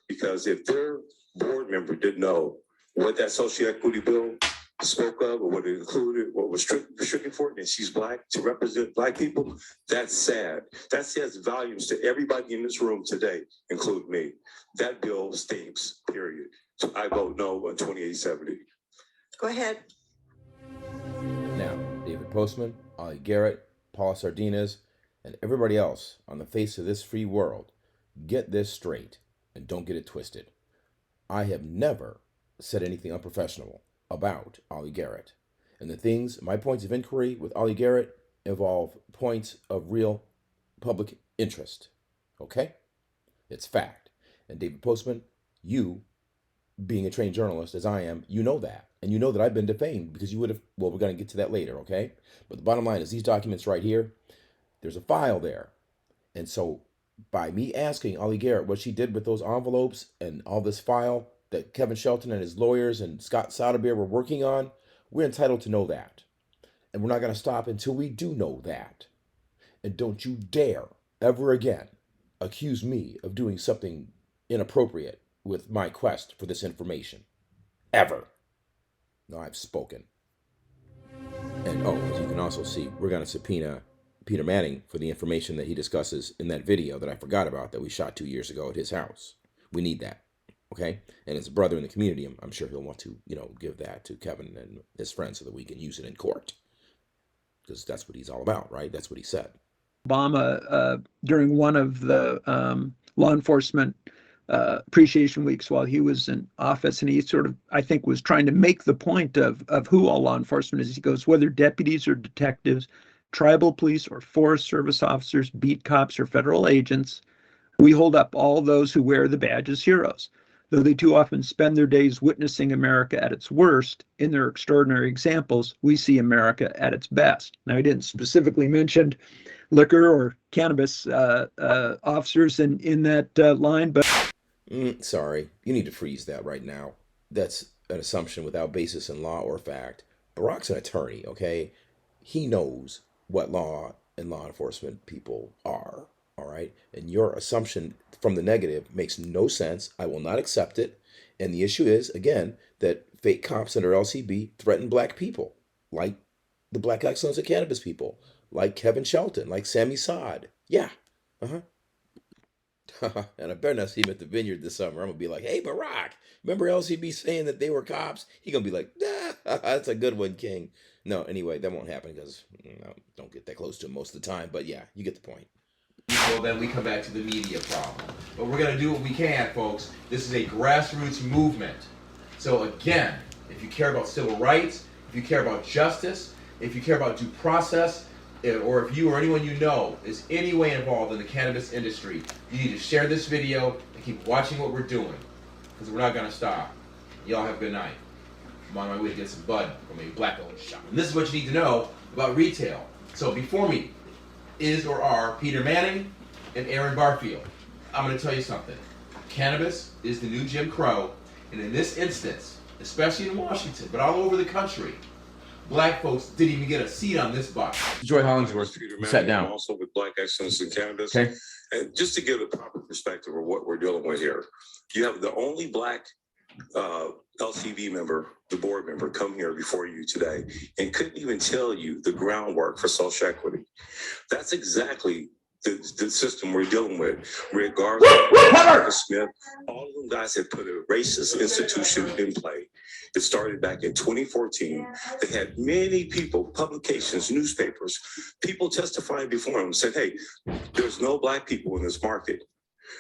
because if their board member didn't know what that social equity bill spoke of or what it included, what was restricted for it, and she's black to represent black people, that's sad. That says volumes to everybody in this room today, including me. That bill stinks, period. So I vote no on 2870. Go ahead. Now, David Postman, Ollie Garrett, Paula Sardinas, and everybody else on the face of this free world, get this straight and don't get it twisted. I have never said anything unprofessional about Ollie Garrett. And the things, my points of inquiry with Ollie Garrett involve points of real public interest. Okay? It's fact. And David Postman, you, being a trained journalist as I am, you know that. And you know that I've been defamed because you would have, well, we're going to get to that later, okay? But the bottom line is these documents right here, there's a file there. And so by me asking Ollie Garrett what she did with those envelopes and all this file that Kevin Shelton and his lawyers and Scott Soderbergh were working on, we're entitled to know that. And we're not going to stop until we do know that. And don't you dare ever again accuse me of doing something inappropriate with my quest for this information. Ever. No, I've spoken. And as you can also see, we're going to subpoena Peter Manning for the information that he discusses in that video that I forgot about that we shot 2 years ago at his house. We need that. Okay? And his brother in the community, I'm sure he'll want to, give that to Kevin and his friends so that we can use it in court. Because that's what he's all about, right? That's what he said. Obama, during one of the law enforcement appreciation weeks while he was in office, and he sort of, I think, was trying to make the point of who all law enforcement is. He goes, whether deputies or detectives, tribal police or Forest Service officers, beat cops or federal agents, we hold up all those who wear the badge as heroes. Though they too often spend their days witnessing America at its worst, in their extraordinary examples, we see America at its best. Now, he didn't specifically mention liquor or cannabis officers in that line, but... Sorry, you need to freeze that right now. That's an assumption without basis in law or fact. Barack's an attorney, okay? He knows what law and law enforcement people are. All right. And your assumption from the negative makes no sense. I will not accept it. And the issue is, again, that fake cops under LCB threaten black people, like the Black Excellence of Cannabis people, like Kevin Shelton, like Sammy Saad. Yeah. And I better not see him at the Vineyard this summer. I'm going to be like, hey, Barack, remember LCB saying that they were cops? He's going to be like, that's a good one, King. No, anyway, that won't happen because don't get that close to him most of the time. But yeah, you get the point. Well, then we come back to the media problem. But we're going to do what we can, folks. This is a grassroots movement. So again, if you care about civil rights, if you care about justice, if you care about due process, or if you or anyone you know is any way involved in the cannabis industry, you need to share this video and keep watching what we're doing, because we're not going to stop. Y'all have a good night. I'm on my way to get some bud from a black-owned shop. And this is what you need to know about retail. So before me is or are Peter Manning and Aaron Barfield. I'm going to tell you something. Cannabis is the new Jim Crow, and in this instance, especially in Washington, but all over the country, black folks didn't even get a seat on this bus. Joy Hollingsworth, you sat down. Also with Black Excellence in Cannabis. Okay. And just to give a proper perspective of what we're dealing with here, you have the only black LCB member, the board member, come here before you today and couldn't even tell you the groundwork for social equity. That's exactly the system we're dealing with, regardless of Smith. All of them guys have put a racist institution in play. It started back in 2014. They had many people, publications, newspapers, people testifying before them, said, hey, there's no black people in this market.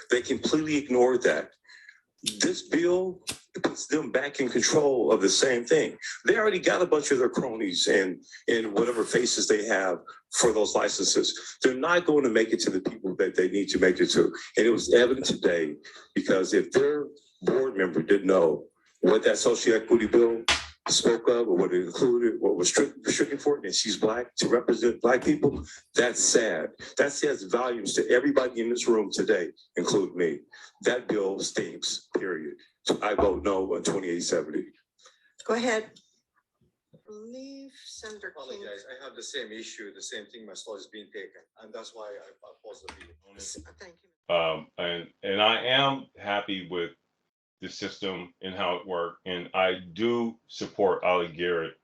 They completely ignored that. This bill puts them back in control of the same thing. They already got a bunch of their cronies and whatever faces they have for those licenses. They're not going to make it to the people that they need to make it to. And it was evident today, because if their board member didn't know what that social equity bill spoke of or what it included, what was restricted for it, and she's black to represent black people, that's sad. That says volumes to everybody in this room today, including me. That bill stinks, period. So I vote no on 2870. Go ahead. I believe Senator King. Apologize, I have the same issue, the same thing, my slot is being taken, and that's why I oppose the bill. Thank you. And I am happy with the system and how it worked, and I do support Ollie Garrett.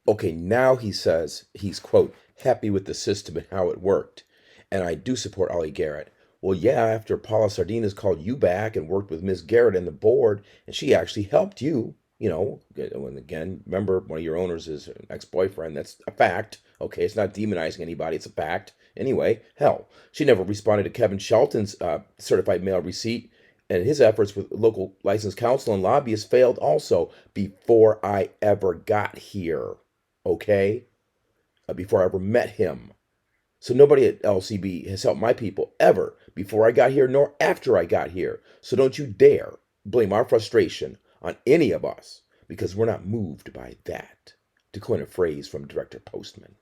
Okay, now he says he's, quote, happy with the system and how it worked. And I do support Ollie Garrett. Well, yeah, after Paula Sardinas called you back and worked with Miss Garrett and the board, and she actually helped you, and again, remember, one of your owners is an ex-boyfriend. That's a fact. Okay, it's not demonizing anybody. It's a fact. Anyway, hell, she never responded to Kevin Shelton's certified mail receipt, and his efforts with local licensed counsel and lobbyists failed also before I ever got here. Okay? Before I ever met him. So nobody at LCB has helped my people ever before I got here nor after I got here. So don't you dare blame our frustration on any of us because we're not moved by that, to coin a phrase from Director Postman.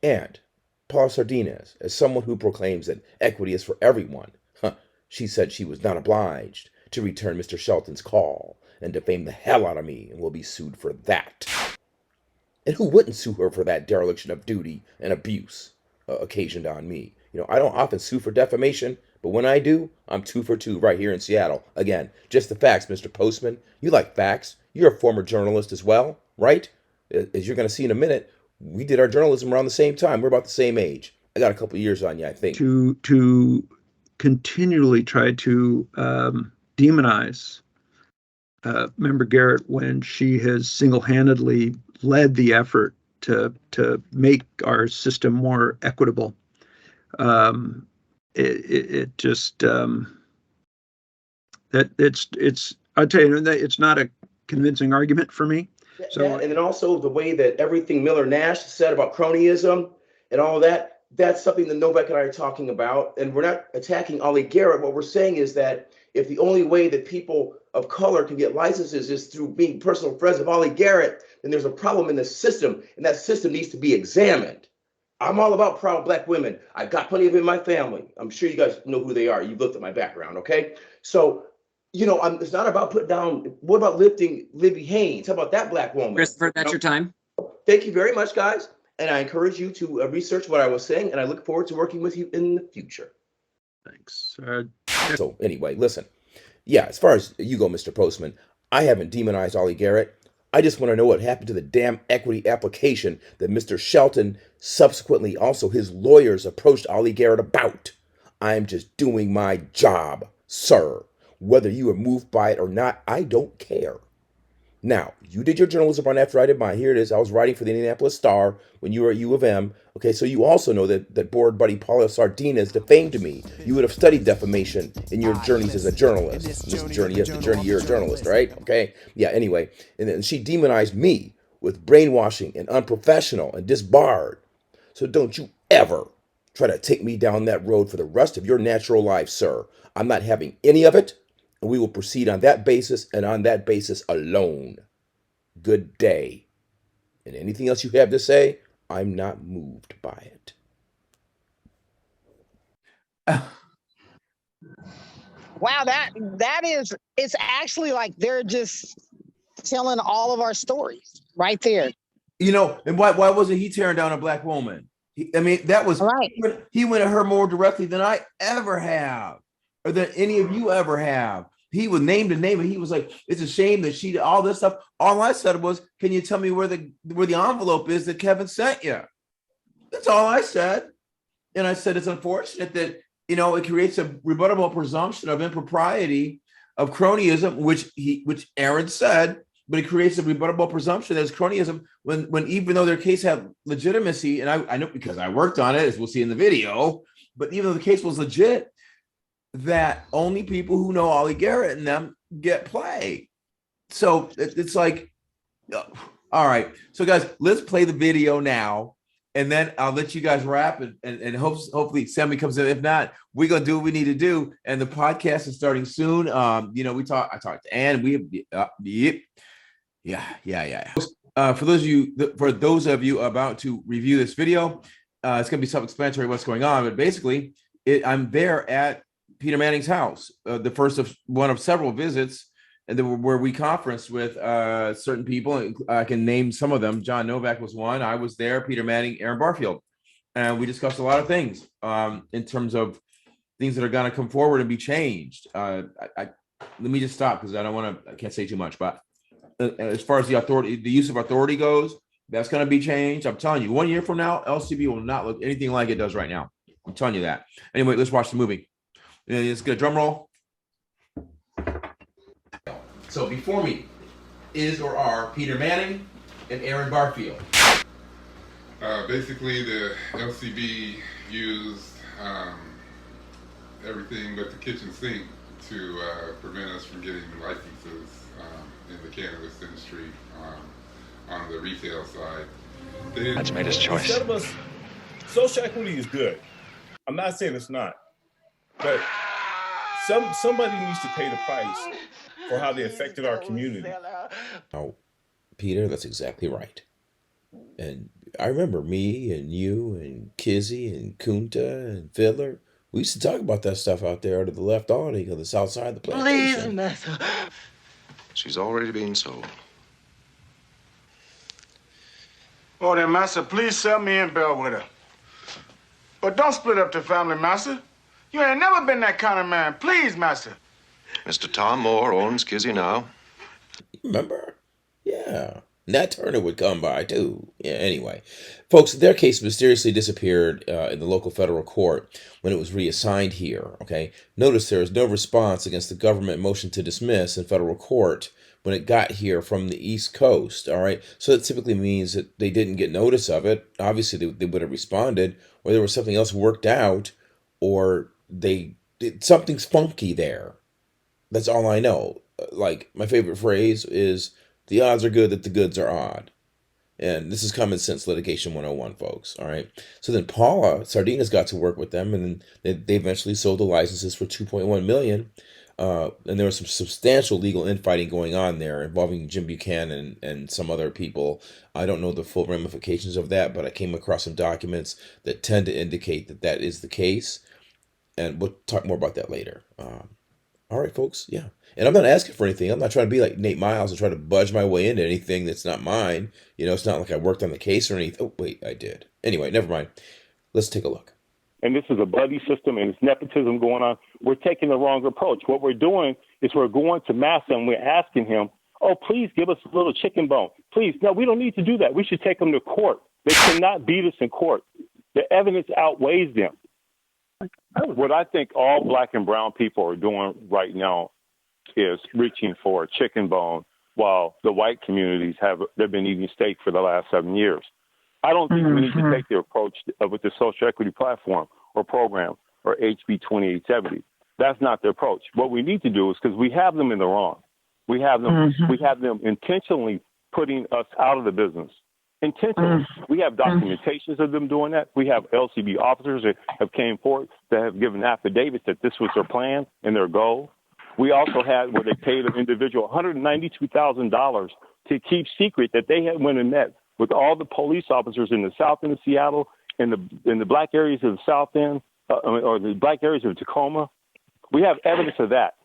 And Paula Sardinas, as someone who proclaims that equity is for everyone, she said she was not obliged to return Mr. Shelton's call and defame the hell out of me and will be sued for that. And who wouldn't sue her for that dereliction of duty and abuse occasioned on me? I don't often sue for defamation, but when I do, I'm 2 for 2 right here in Seattle. Again, just the facts, Mr. Postman. You like facts. You're a former journalist as well, right? As you're going to see in a minute, we did our journalism around the same time. We're about the same age. I got a couple of years on you, I think. To continually try to demonize Member Garrett when she has single-handedly led the effort to make our system more equitable. It just that it's I'll tell you that it's not a convincing argument for me. So and then also the way that everything Miller-Nash said about cronyism and all of that, that's something that Novak and I are talking about. And we're not attacking Ollie Garrett. What we're saying is that if the only way that people of color can get licenses is through being personal friends of Ollie Garrett, then there's a problem in the system, and that system needs to be examined. I'm all about proud Black women. I've got plenty of them in my family. I'm sure you guys know who they are. You've looked at my background, okay? So, it's not about putting down. What about lifting Libby Haynes? How about that Black woman? Christopher, that's your time. Thank you very much, guys. And I encourage you to research what I was saying, and I look forward to working with you in the future. thanks. So anyway, listen. Yeah, as far as you go, Mr. Postman, I haven't demonized Ollie Garrett. I just want to know what happened to the damn equity application that Mr. Shelton, subsequently also his lawyers, approached Ollie Garrett about. I'm just doing my job, sir. Whether you are moved by it or not, I don't care. Now, you did your journalism on after I did mine. Here it is. I was writing for the Indianapolis Star when you were at U of M. Okay, so you also know that board buddy Paula Sardinas defamed me. You would have studied defamation in your journeys as a journalist. This journey, yes, the journey you're a journalist, right? Okay, yeah, anyway. And then she demonized me with brainwashing and unprofessional and disbarred. So don't you ever try to take me down that road for the rest of your natural life, sir. I'm not having any of it. And we will proceed on that basis and on that basis alone. Good day. And anything else you have to say, I'm not moved by it. Wow, it's actually like they're just telling all of our stories right there. And why wasn't he tearing down a Black woman? That was right. He went at her more directly than I ever have, or than any of you ever have. He was named and he was like, it's a shame that she did all this stuff. All I said was, can you tell me where the envelope is that Kevin sent you? That's all I said. And I said, it's unfortunate that, it creates a rebuttable presumption of impropriety of cronyism, which Aaron said, but it creates a rebuttable presumption that it's cronyism when even though their case had legitimacy, and I know because I worked on it, as we'll see in the video, but even though the case was legit, that only people who know Ollie Garrett and them get play. So it's like, all right. So guys, let's play the video now, and then I'll let you guys wrap and hopefully Sammy comes in. If not, we're gonna do what we need to do. And the podcast is starting soon. I talked to Ann. Yeah. For those of you about to review this video, it's gonna be self-explanatory what's going on, but basically, I'm there at Peter Manning's house, the first of one of several visits, and where we conferenced with certain people. I can name some of them. John Novak was one. I was there. Peter Manning, Aaron Barfield. and we discussed a lot of things in terms of things that are going to come forward and be changed. Let me just stop because I can't say too much, but as far as the authority, the use of authority goes, that's going to be changed. I'm telling you, 1 year from now, LCB will not look anything like it does right now. I'm telling you that. Anyway, let's watch the movie. Let's get a drum roll. So before me is or are Peter Manning and Aaron Barfield. Basically, the LCB used everything but the kitchen sink to prevent us from getting licenses in the cannabis industry on the retail side. That's made his choice. Instead of us, social equity is good. I'm not saying it's not, but somebody needs to pay the price for how they affected our community. Oh, Peter, that's exactly right. And I remember me and you and Kizzy and Kunta and Fiddler. We used to talk about that stuff out there to the left awning on the south side of the plantation. Please, Master. She's already being sold. Oh, then, Master, please sell me in Bellwether. But don't split up the family, Master. You ain't never been that kind of man. Please, Master. Mr. Tom Moore owns Kizzy now. Remember? Yeah. Nat Turner would come by, too. Yeah, anyway. Folks, their case mysteriously disappeared in the local federal court when it was reassigned here, okay? Notice there is no response against the government motion to dismiss in federal court when it got here from the East Coast, all right? So that typically means that they didn't get notice of it. Obviously, they would have responded, or there was something else worked out, or something's funky there. That's all I know. Like, my favorite phrase is, the odds are good that the goods are odd. And this is common sense litigation 101, folks, all right? So then Paula Sardinas got to work with them, and then they eventually sold the licenses for $2.1 million. And there was some substantial legal infighting going on there involving Jim Buchanan and some other people. I don't know the full ramifications of that, but I came across some documents that tend to indicate that that is the case. And we'll talk more about that later. All right, folks. Yeah. And I'm not asking for anything. I'm not trying to be like Nate Miles and try to budge my way into anything that's not mine. You know, it's not like I worked on the case or anything. Oh, wait, I did. Anyway, never mind. Let's take a look. And this is a buddy system and it's nepotism going on. We're taking the wrong approach. What we're doing is we're going to Massa and we're asking him, oh, please give us a little chicken bone. Please. No, we don't need to do that. We should take them to court. They cannot beat us in court. The evidence outweighs them. What I think all black and brown people are doing right now is reaching for a chicken bone while the white communities they've been eating steak for the last 7 years. I don't think we need to take the approach with the social equity platform or program or HB 2870. That's not the approach. What we need to do is, because we have them in the wrong. We have them intentionally putting us out of the business. Intentionally. We have documentations of them doing that. We have LCB officers that have came forward that have given affidavits that this was their plan and their goal. We also had where they paid an individual $192,000 to keep secret that they had went and met with all the police officers in the South End of Seattle, in the black areas of the South End, or the black areas of Tacoma. We have evidence of that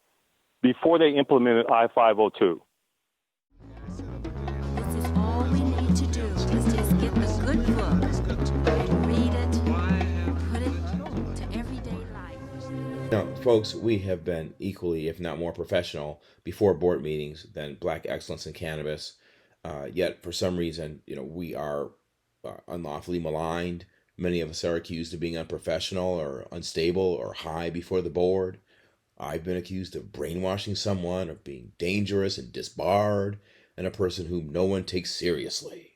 before they implemented I-502. Now, folks, we have been equally, if not more professional before board meetings than Black Excellence in Cannabis. Yet, for some reason, we are unlawfully maligned. Many of us are accused of being unprofessional or unstable or high before the board. I've been accused of brainwashing someone, of being dangerous and disbarred, and a person whom no one takes seriously.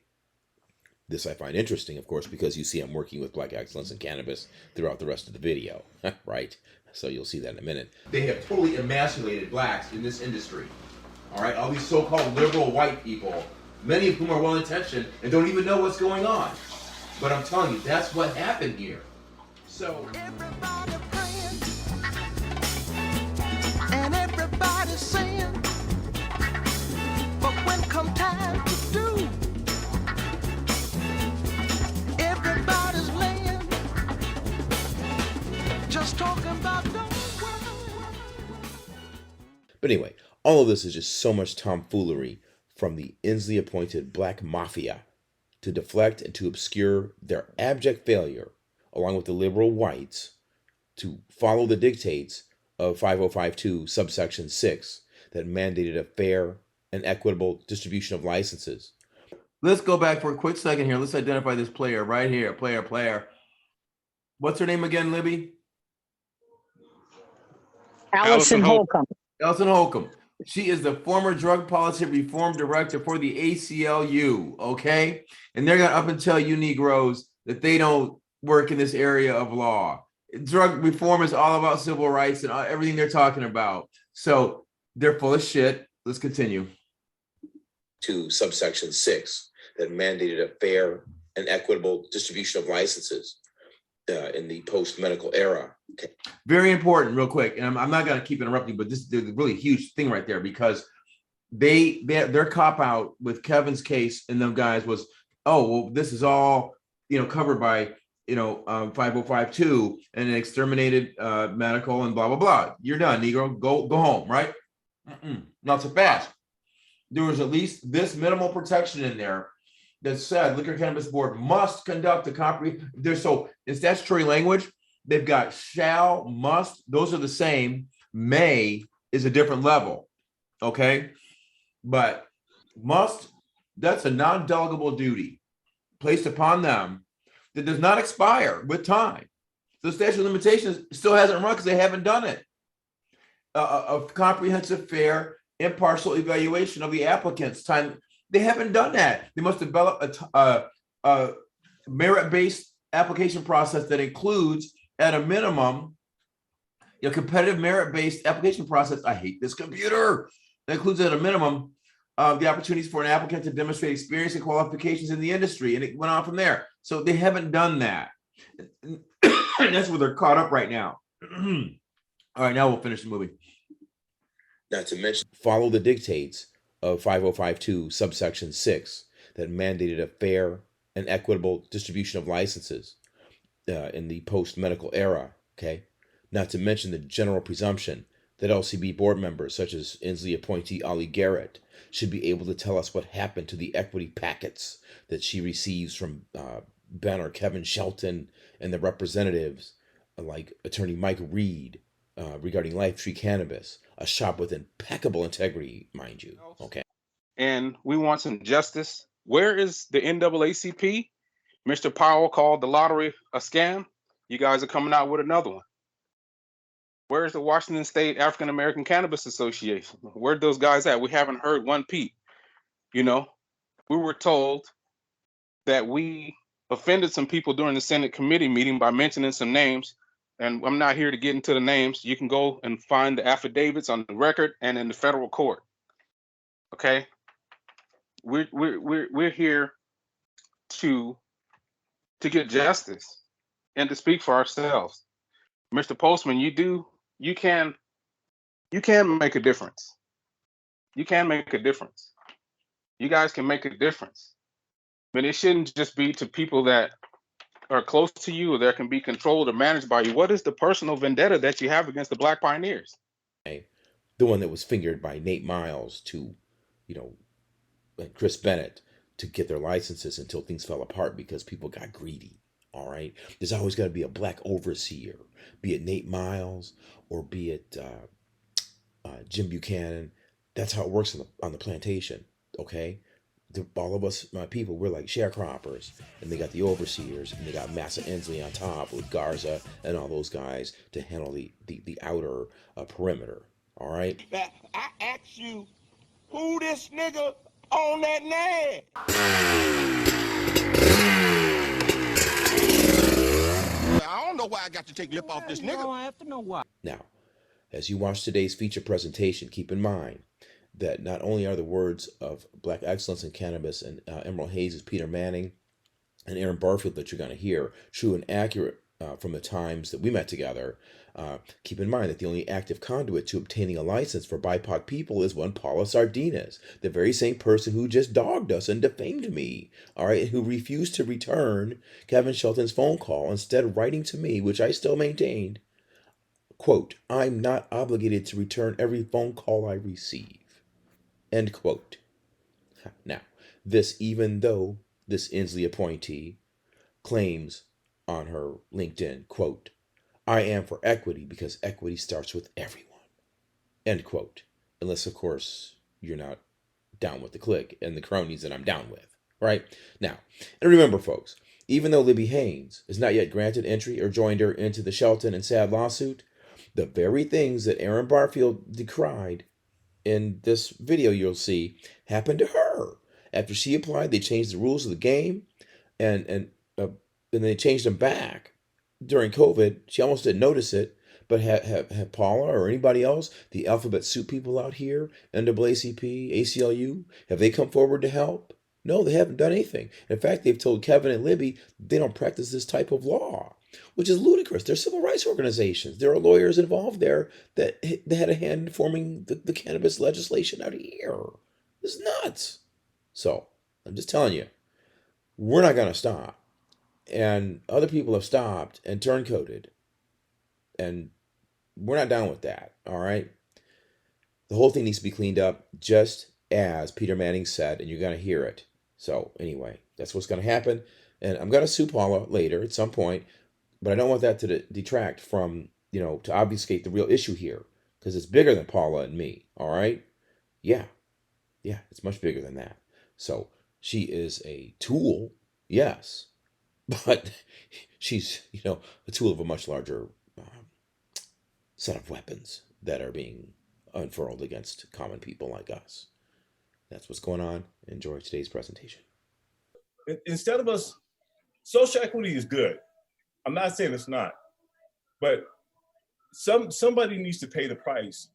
This I find interesting, of course, because you see I'm working with Black Excellence in Cannabis throughout the rest of the video, right? So you'll see that in a minute. They have totally emasculated blacks in this industry. All right, all these so-called liberal white people, many of whom are well-intentioned and don't even know what's going on. But I'm telling you, that's what happened here. So everybody praying and everybody saying, but when come time to do, everybody's laying, just talking about don't worry. But anyway, all of this is just so much tomfoolery from the Inslee-appointed Black Mafia to deflect and to obscure their abject failure along with the liberal whites, to follow the dictates of 5052 subsection 6 that mandated a fair and equitable distribution of licenses. Let's go back for a quick second here. Let's identify this player right here. Player. What's her name again, Libby? Allison Holcomb. Allison Holcomb. She is the former drug policy reform director for the ACLU, okay? And they're going to up and tell you Negroes that they don't work in this area of law. Drug reform is all about civil rights and everything they're talking about. So they're full of shit. Let's continue. To subsection 6 that mandated a fair and equitable distribution of licenses in the post-medical era. Okay. Very important, real quick. And I'm not going to keep interrupting, but this is a really huge thing right there, because their cop out with Kevin's case and them guys was, oh, well, this is all, covered by, 5052 and an exterminated medical and blah, blah, blah. You're done, Negro. Go home, right? Not so fast. There was at least this minimal protection in there that said Liquor Cannabis Board must conduct a comprehensive. So in statutory language, they've got shall, must. Those are the same. May is a different level. Okay. But must, that's a non-delegable duty placed upon them that does not expire with time. So the statute of limitations still hasn't run because they haven't done it. A comprehensive, fair, impartial evaluation of the applicant's time. They haven't done that. They must develop a merit-based application process that includes, at a minimum, a competitive merit-based application process. I hate this computer. That includes, at a minimum, the opportunities for an applicant to demonstrate experience and qualifications in the industry. And it went on from there. So they haven't done that. And that's where they're caught up right now. All right, now we'll finish the movie. Not to mention, follow the dictates of 5052 subsection 6 that mandated a fair and equitable distribution of licenses in the post-medical era, okay? Not to mention the general presumption that LCB board members, such as Inslee appointee Ollie Garrett, should be able to tell us what happened to the equity packets that she receives from Ben or Kevin Shelton and the representatives like attorney Mike Reed regarding Life Tree Cannabis, a shop with impeccable integrity, mind you. Okay. And we want some justice. Where is the NAACP? Mr. Powell called the lottery a scam. You guys are coming out with another one. Where's the Washington State African American Cannabis Association? Where'd those guys at? We haven't heard one peep. We were told that we offended some people during the Senate committee meeting by mentioning some names. And I'm not here to get into the names. You can go and find the affidavits on the record and in the federal court. Okay, we're here to get justice and to speak for ourselves. Mr. Postman, you can make a difference. You can make a difference. You guys can make a difference. But it shouldn't just be to people that are close to you or that can be controlled or managed by you. What is the personal vendetta that you have against the Black pioneers? The one that was fingered by Nate Miles to, and Chris Bennett to get their licenses until things fell apart because people got greedy. All right. There's always got to be a Black overseer, be it Nate Miles or be it Jim Buchanan. That's how it works on the plantation. Okay. All of us, my people, we're like sharecroppers, and they got the overseers, and they got Massa Inslee on top with Garza and all those guys to handle the outer perimeter. All right. Now, I ask you, who this nigga on that nag? I don't know why I got to take lip off this nigga. I have to know why. Now, as you watch today's feature presentation, keep in mind that not only are the words of Black excellence in cannabis and Emerald Hayes' Peter Manning and Aaron Barfield that you're going to hear true and accurate from the times that we met together. Keep in mind that the only active conduit to obtaining a license for BIPOC people is one Paula Sardinas, the very same person who just dogged us and defamed me, all right, who refused to return Kevin Shelton's phone call, instead writing to me, which I still maintained, quote, "I'm not obligated to return every phone call I receive," end quote. Now, this even though this Inslee appointee claims on her LinkedIn, quote, "I am for equity because equity starts with everyone," end quote. Unless, of course, you're not down with the clique and the cronies that I'm down with, right? Now, and remember, folks, even though Libby Haynes is not yet granted entry or joined her into the Shelton and Saad lawsuit, the very things that Aaron Barfield decried in this video you'll see happened to her. After she applied, they changed the rules of the game, and they changed them back during COVID. She almost didn't notice it, but have Paula or anybody else, the alphabet soup people out here, NAACP, ACLU, have they come forward to help? No, they haven't done anything. In fact, they've told Kevin and Libby they don't practice this type of law, which is ludicrous. They're civil rights organizations. There are lawyers involved there that had a hand in forming the cannabis legislation out here. This is nuts. So, I'm just telling you, we're not going to stop. And other people have stopped and turncoated. And we're not down with that, all right? The whole thing needs to be cleaned up, just as Peter Manning said, and you're going to hear it. So, anyway, that's what's going to happen. And I'm going to sue Paula later at some point, but I don't want that to detract from, to obfuscate the real issue here, because it's bigger than Paula and me, all right? Yeah, it's much bigger than that. So, she is a tool, yes, but she's, a tool of a much larger set of weapons that are being unfurled against common people like us. That's what's going on. Enjoy today's presentation. Instead of us, social equity is good. I'm not saying it's not, but somebody needs to pay the price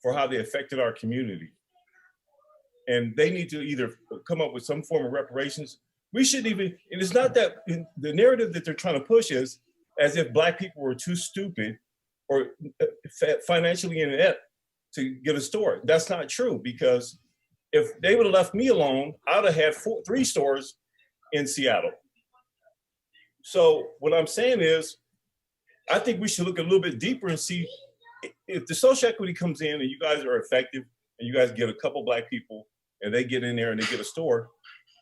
for how they affected our community. And they need to either come up with some form of reparations. We shouldn't even, and it's not that, the narrative that they're trying to push is as if Black people were too stupid or financially inept to get a store. That's not true, because if they would have left me alone, I would have had 3 stores in Seattle. So what I'm saying is, I think we should look a little bit deeper and see if the social equity comes in and you guys are effective and you guys get a couple Black people and they get in there and they get a store,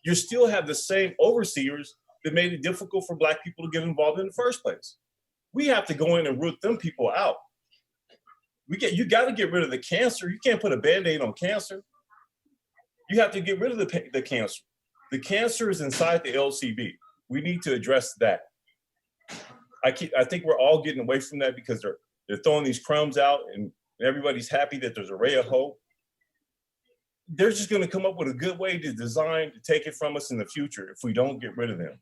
you still have the same overseers that made it difficult for Black people to get involved in the first place. We have to go in and root them people out. You got to get rid of the cancer. You can't put a Band-Aid on cancer. You have to get rid of the cancer. The cancer is inside the LCB. We need to address that. I think we're all getting away from that because they're throwing these crumbs out and everybody's happy that there's a ray of hope. They're just going to come up with a good way to design to take it from us in the future if we don't get rid of them.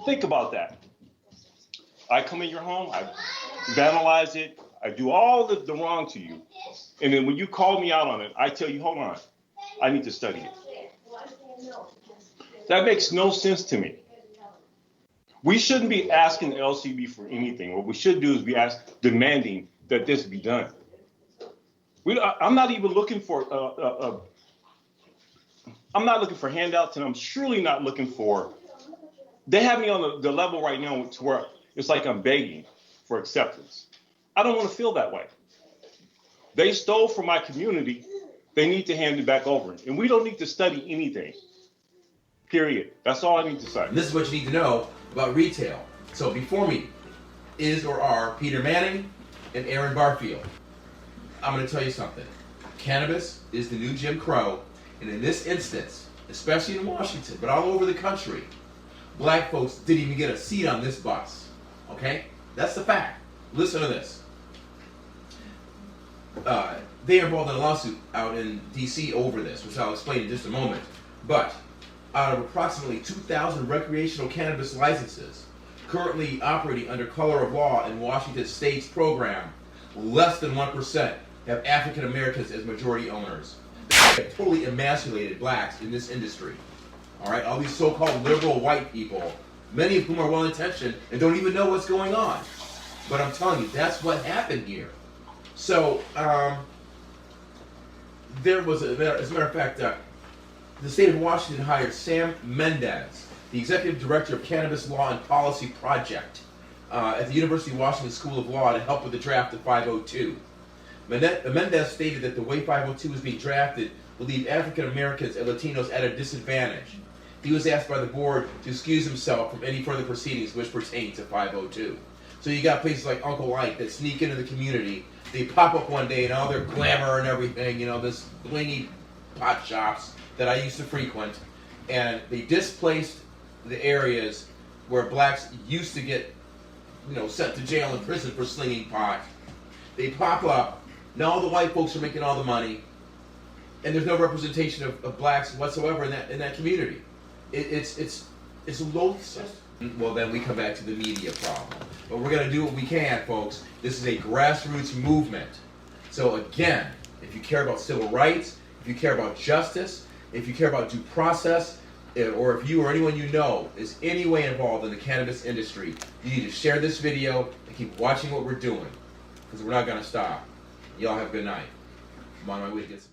Think about that. I come in your home, I vandalize it, I do all the wrong to you. And then when you call me out on it, I tell you, hold on, I need to study it. That makes no sense to me. We shouldn't be asking the LCB for anything. What we should do is be demanding that this be done. I'm not even looking for I'm not looking for handouts, and I'm surely not looking for. They have me on the level right now to where it's like I'm begging for acceptance. I don't want to feel that way. They stole from my community. They need to hand it back over, and we don't need to study anything. Period. That's all I need to say. And this is what you need to know about retail. So before me is or are Peter Manning and Aaron Barfield. I'm going to tell you something. Cannabis is the new Jim Crow, and in this instance, especially in Washington, but all over the country, Black folks didn't even get a seat on this bus. Okay? That's the fact. Listen to this. They are involved in a lawsuit out in D.C. over this, which I'll explain in just a moment. But out of approximately 2,000 recreational cannabis licenses currently operating under color of law in Washington State's program, less than 1% have African Americans as majority owners. They have totally emasculated Blacks in this industry. All right, all these so-called liberal white people, many of whom are well-intentioned and don't even know what's going on. But I'm telling you, that's what happened here. So, there was, as a matter of fact, the state of Washington hired Sam Mendez, the executive director of Cannabis Law and Policy Project at the University of Washington School of Law to help with the draft of 502. Mendez stated that the way 502 is being drafted will leave African Americans and Latinos at a disadvantage. he was asked by the board to excuse himself from any further proceedings which pertain to 502. So you got places like Uncle Ike that sneak into the community. They pop up one day and all their glamour and everything, you know, this blingy pot shops that I used to frequent, and they displaced the areas where blacks used to get, you know, sent to jail and prison for slinging pot. They pop up. Now the white folks are making all the money, and there's no representation of blacks whatsoever in that community. It's loathsome. Well, then we come back to the media problem. But we're going to do what we can, folks. This is a grassroots movement. So again, if you care about civil rights, if you care about justice, if you care about due process, or if you or anyone you know is any way involved in the cannabis industry, you need to share this video and keep watching what we're doing, because we're not going to stop. Y'all have a good night. I'm on my way to get some